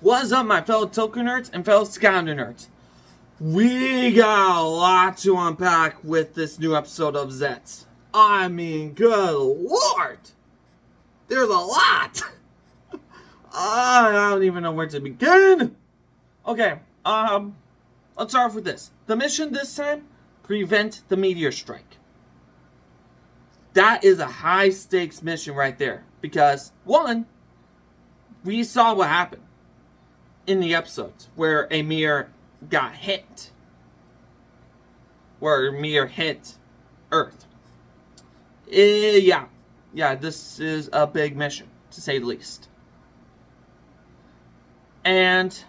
What's up, my fellow Toku nerds and fellow Scounder nerds? We got a lot to unpack with this new episode of Zeztz. I mean, good lord! There's a lot! I don't even know where to begin! Okay, let's start off with this. The mission this time, prevent the meteor strike. That is a high stakes mission right there. Because, one, we saw what happened in the episodes where a meteor got hit. Where a meteor hit Earth. Yeah, this is a big mission, to say the least. And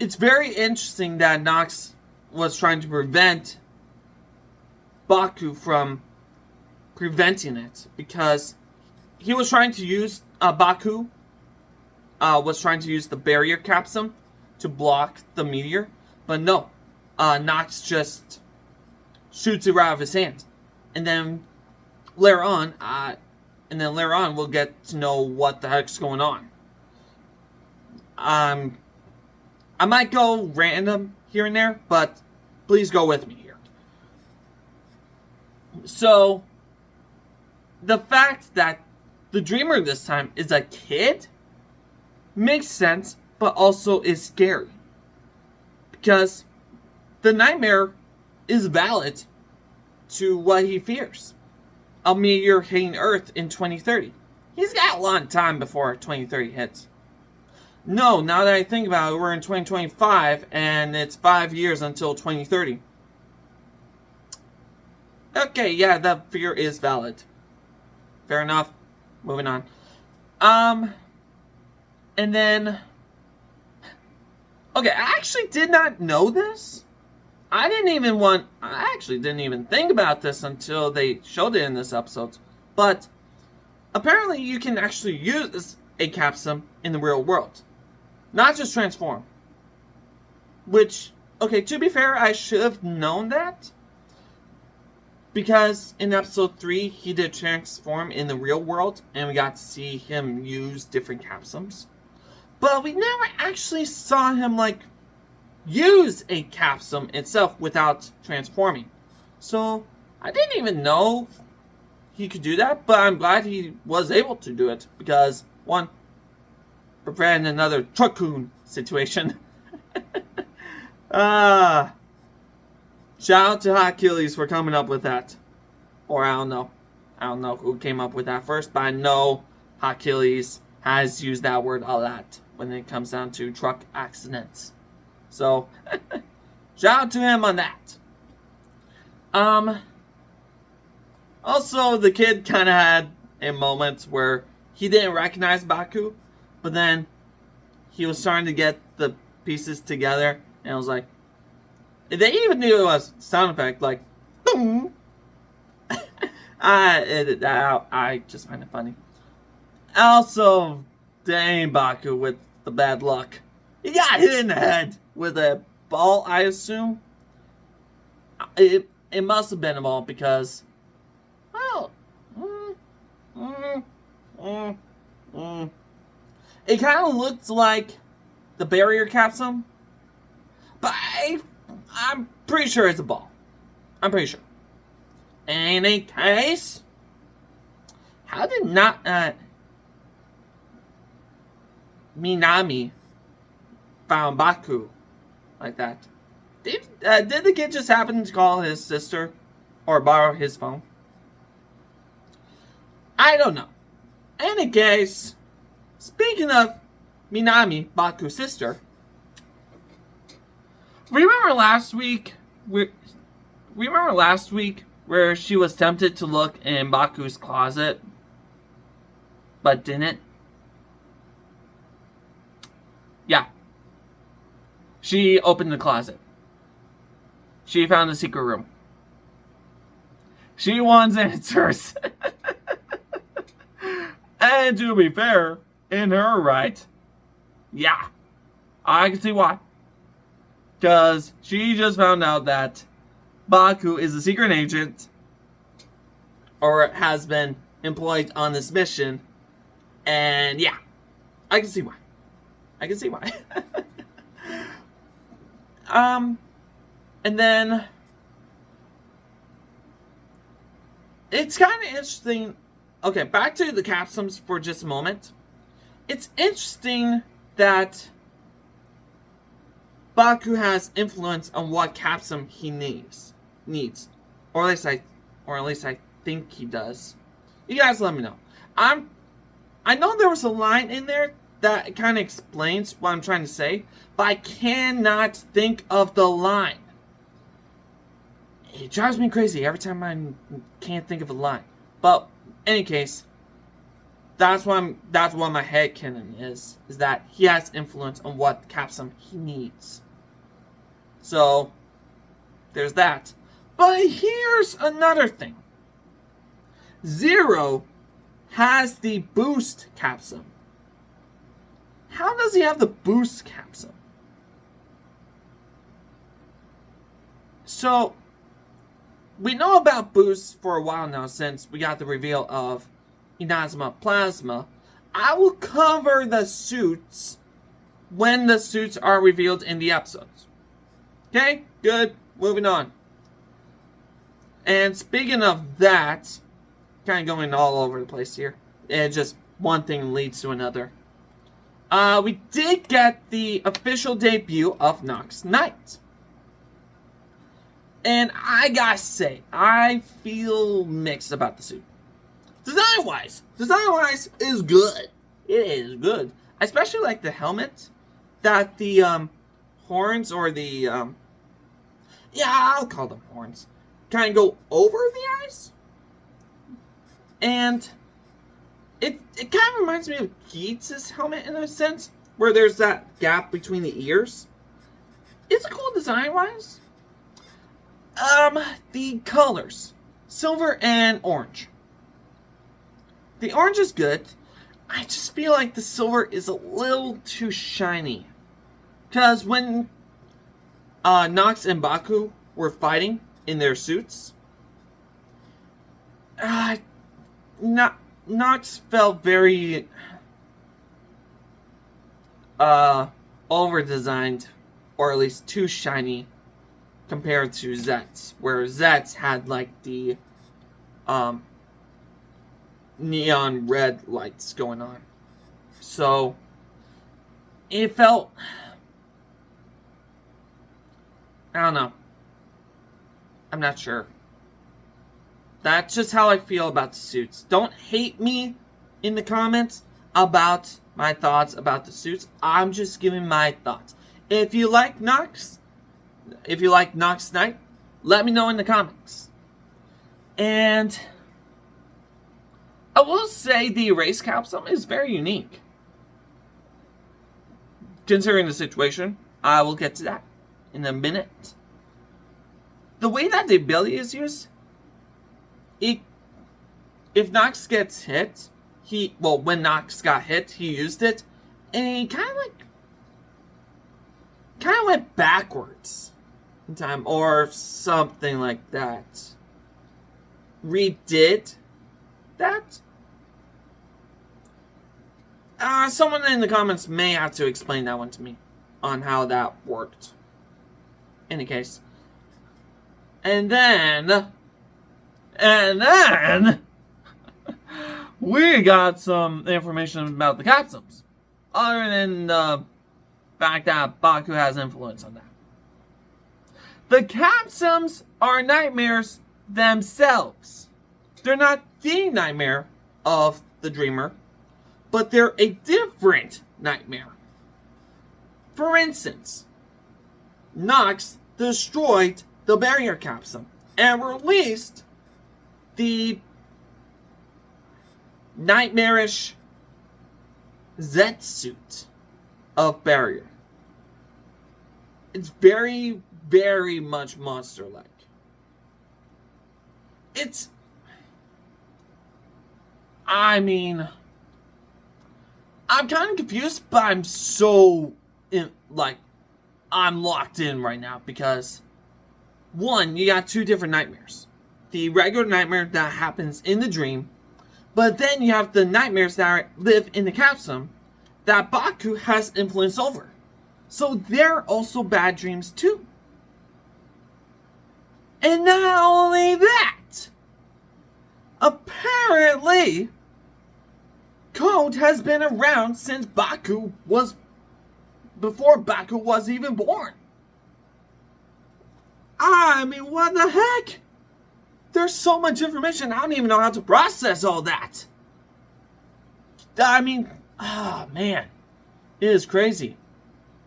it's very interesting that Nox was trying to prevent Baku from preventing it, because he was trying to use Baku was trying to use the barrier capsule to block the meteor, but no, Nox just shoots it right out of his hands, and then later on, we'll get to know what the heck's going on. I might go random here and there, but please go with me here. So, the fact that the dreamer this time is a kid makes sense, but also is scary. Because the nightmare is valid to what he fears. A meteor hitting Earth in 2030. He's got a long time before 2030 hits. No, now that I think about it, we're in 2025, and it's 5 years until 2030. Okay, yeah, that fear is valid. Fair enough. Moving on. And then... Okay, I actually did not know this. I actually didn't even think about this until they showed it in this episode. But, apparently you can actually use a capsule in the real world. Not just transform. Which, okay, to be fair, I should have known that. Because in episode 3, he did transform in the real world, and we got to see him use different capsules. But we never actually saw him, use a capsule itself without transforming. So, I didn't even know he could do that, but I'm glad he was able to do it. Because, one, prevent another Truckcoon situation. Shout out to Hot Achilles for coming up with that. Or I don't know who came up with that first, but I know Hot Achilles has used that word a lot when it comes down to truck accidents. So, shout out to him on that. Also, the kid kind of had a moment where he didn't recognize Baku, but then he was starting to get the pieces together, and I was like, they even knew it was a sound effect, like, boom. I edit that out. I just find it funny. Also, dang Baku with the bad luck. He got hit in the head with a ball, I assume. It must have been a ball because, well, it kind of looked like the barrier capsule, but I'm pretty sure it's a ball. I'm pretty sure. In any case, how did not Minami found Baku like that? Did the kid just happen to call his sister or borrow his phone? I don't know. In any case, speaking of Minami, Baku's sister, remember last week where she was tempted to look in Baku's closet, but didn't? Yeah. She opened the closet. She found the secret room. She wants answers. And to be fair, in her right, yeah, I can see why. Because she just found out that Baku is a secret agent, or has been employed on this mission, and yeah, I can see why. I can see why. And then it's kind of interesting. Okay, back to the capsules for just a moment. It's interesting that Baku has influence on what capsule he needs, or at least I think he does. You guys, let me know. I know there was a line in there that kind of explains what I'm trying to say, but I cannot think of the line. It drives me crazy every time I can't think of a line. But in any case, that's what my headcanon is that he has influence on what capsule he needs. So there's that. But here's another thing. Zero has the boost capsule. How does he have the boost capsule? So we know about boosts for a while now since we got the reveal of Inazuma Plasma. I will cover the suits when the suits are revealed in the episodes. Okay, good. Moving on. And speaking of that, kind of going all over the place here. And just one thing leads to another. We did get the official debut of Nox Knight. And I gotta say, I feel mixed about the suit. Design-wise is good. It is good. I especially like the helmet that the horns or the yeah, I'll call them horns, kind of go over the eyes. And it kind of reminds me of Geetz's helmet in a sense, where there's that gap between the ears. It's cool design-wise. The colors, silver and orange. The orange is good. I just feel like the silver is a little too shiny. Because when Nox and Baku were fighting in their suits, Nox felt very over-designed, or at least too shiny, compared to Zeztz, where Zeztz had like the neon red lights going on. So it felt, I don't know. I'm not sure. That's just how I feel about the suits. Don't hate me in the comments about my thoughts about the suits. I'm just giving my thoughts. If you like Nox Knight, let me know in the comments. And I will say the erase capsule is very unique. Considering the situation, I will get to that in a minute. The way that the ability is used, if Nox gets hit, when Nox got hit, he used it, and he kind of went backwards in time, or something like that. Redid that? Someone in the comments may have to explain that one to me on how that worked. Any case. And then we got some information about the capsules. Other than the fact that Baku has influence on that. The capsules are nightmares themselves. They're not the nightmare of the dreamer, but they're a different nightmare. For instance, Nox destroyed the barrier capsule and released the nightmarish Zeztz suit of barrier. It's very, very much monster-like. I'm kind of confused, but I'm locked in right now because, one, you got two different nightmares. The regular nightmare that happens in the dream, but then you have the nightmares that live in the capsule, that Baku has influence over. So they're also bad dreams too. And not only that, apparently, Code has been around since before Baku was even born. I mean, what the heck? There's so much information, I don't even know how to process all that. I mean, man, it is crazy.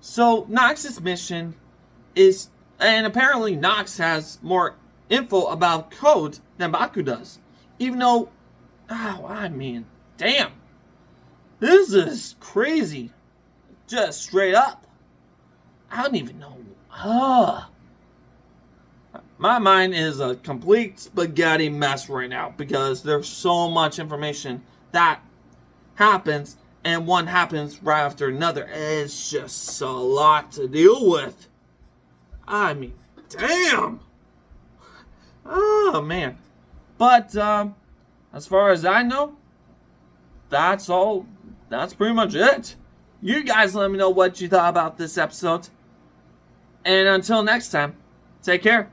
So, Nox's mission is, and apparently Nox has more info about Code than Baku does. Even though, I mean, damn. This is crazy. Just straight up. I don't even know. My mind is a complete spaghetti mess right now because there's so much information that happens and one happens right after another. It's just a lot to deal with. I mean, damn. Oh, man. But, as far as I know, that's all. That's pretty much it. You guys let me know what you thought about this episode. And until next time, take care.